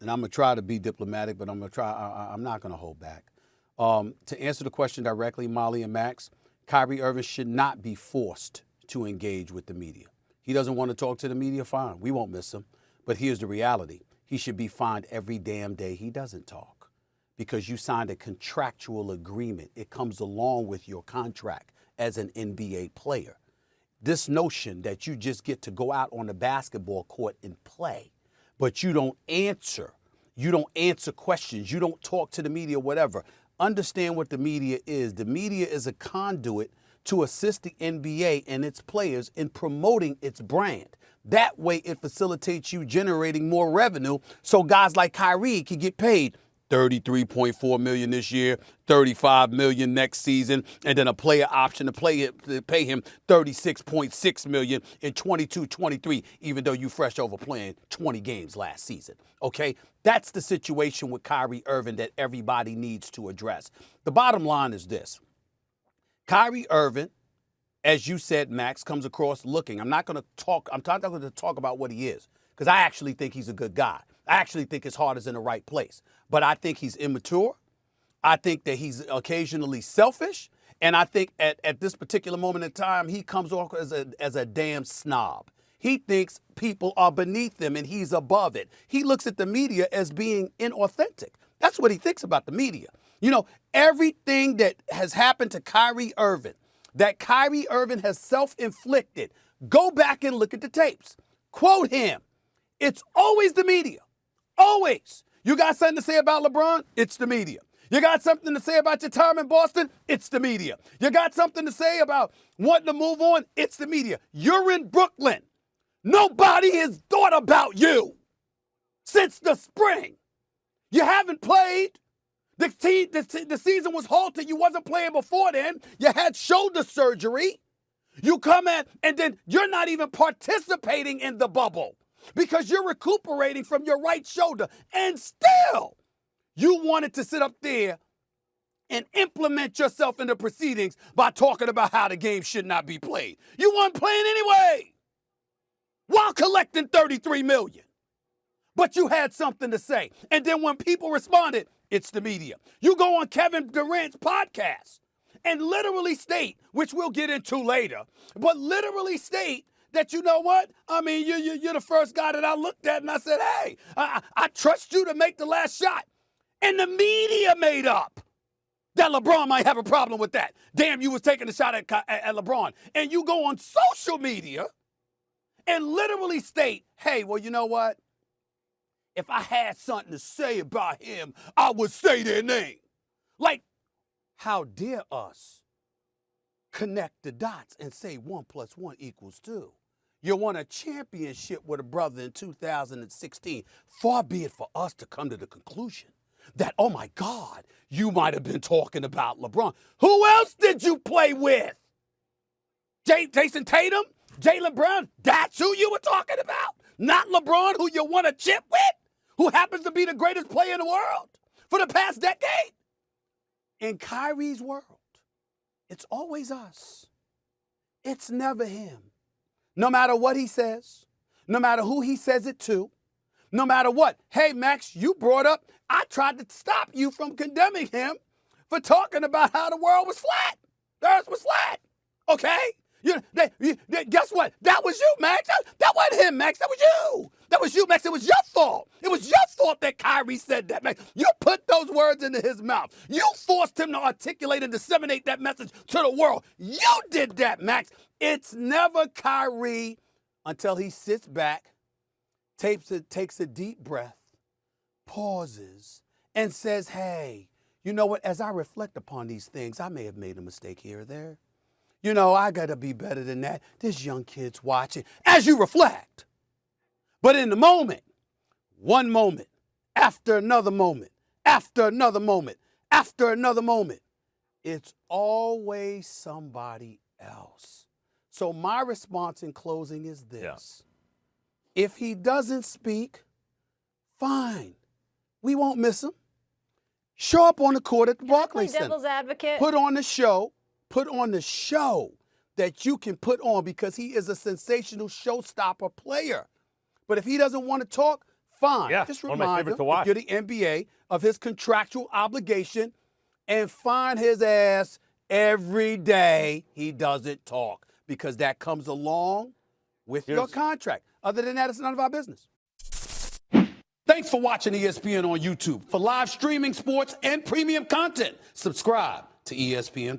and I'm going to try to be diplomatic, but I'm not going to hold back. To answer the question directly, Molly and Max, Kyrie Irving should not be forced to engage with the media. He doesn't want to talk to the media, fine. We won't miss him. But here's the reality. He should be fined every damn day he doesn't talk because you signed a contractual agreement. It comes along with your contract as an NBA player. This notion that you just get to go out on the basketball court and play, but you don't answer questions, you don't talk to the media, whatever. Understand what the media is. The media is a conduit to assist the NBA and its players in promoting its brand. That way it facilitates you generating more revenue so guys like Kyrie can get paid $33.4 million this year, $35 million next season, and then a player option to pay him $36.6 million in 22-23, even though you fresh over playing 20 games last season. Okay? That's the situation with Kyrie Irving that everybody needs to address. The bottom line is this. Kyrie Irving, as you said, Max, comes across looking. I'm not going to talk about what he is, because I actually think he's a good guy. I actually think his heart is in the right place. But I think he's immature. I think that he's occasionally selfish. And I think at this particular moment in time, he comes off as a damn snob. He thinks people are beneath him and he's above it. He looks at the media as being inauthentic. That's what he thinks about the media. You know, everything that has happened to Kyrie Irving, that Kyrie Irving has self-inflicted, go back and look at the tapes. Quote him. It's always the media. Always. You got something to say about LeBron? It's the media. You got something to say about your time in Boston? It's the media. You got something to say about wanting to move on? It's the media. You're in Brooklyn. Nobody has thought about you since the spring. You haven't played. The season was halted. You wasn't playing before then. You had shoulder surgery. You come in, and then you're not even participating in the bubble because you're recuperating from your right shoulder. And still, you wanted to sit up there and implement yourself in the proceedings by talking about how the game should not be played. You weren't playing anyway while collecting $33 million. But you had something to say. And then when people responded, it's the media. You go on Kevin Durant's podcast and literally state, which we'll get into later, but literally state that, you know what? I mean, you're the first guy that I looked at and I said, hey, I trust you to make the last shot. And the media made up that LeBron might have a problem with that. Damn, you was taking a shot at LeBron. And you go on social media and literally state, hey, well, you know what? If I had something to say about him, I would say their name. Like, how dare us connect the dots and say 1 + 1 = 2? You won a championship with a brother in 2016. Far be it for us to come to the conclusion that, oh my God, you might have been talking about LeBron. Who else did you play with? Jason Tatum? Jaylen Brown? That's who you were talking about? Not LeBron, who you won a chip with? Who happens to be the greatest player in the world for the past decade? In Kyrie's world, it's always us. It's never him. No matter what he says, no matter who he says it to, no matter what. Hey, Max, you brought up, I tried to stop you from condemning him for talking about how the world was flat. The earth was flat. Okay? Guess what? That was you, Max. That wasn't him, Max. That was you. That was you, Max. It was your fault. It was your fault that Kyrie said that, Max. You put those words into his mouth. You forced him to articulate and disseminate that message to the world. You did that, Max. It's never Kyrie until he sits back, takes a deep breath, pauses, and says, hey, you know what? As I reflect upon these things, I may have made a mistake here or there. You know, I got to be better than that. There's young kids watching as you reflect. But in the moment, one moment, after another moment, after another moment, after another moment, it's always somebody else. So my response in closing is this. Yeah. If he doesn't speak, fine. We won't miss him. Show up on the court at the Barclays Center. Devil's advocate. Put on the show. Put on the show that you can put on because he is a sensational showstopper player. But if he doesn't want to talk, fine. Yeah, Just one of my remind favorites him, to watch. if you're the NBA, of his contractual obligation and find his ass every day he doesn't talk, because that comes along with your contract. Other than that, it's none of our business. Thanks for watching ESPN on YouTube. For live streaming, sports, and premium content, subscribe to ESPN+.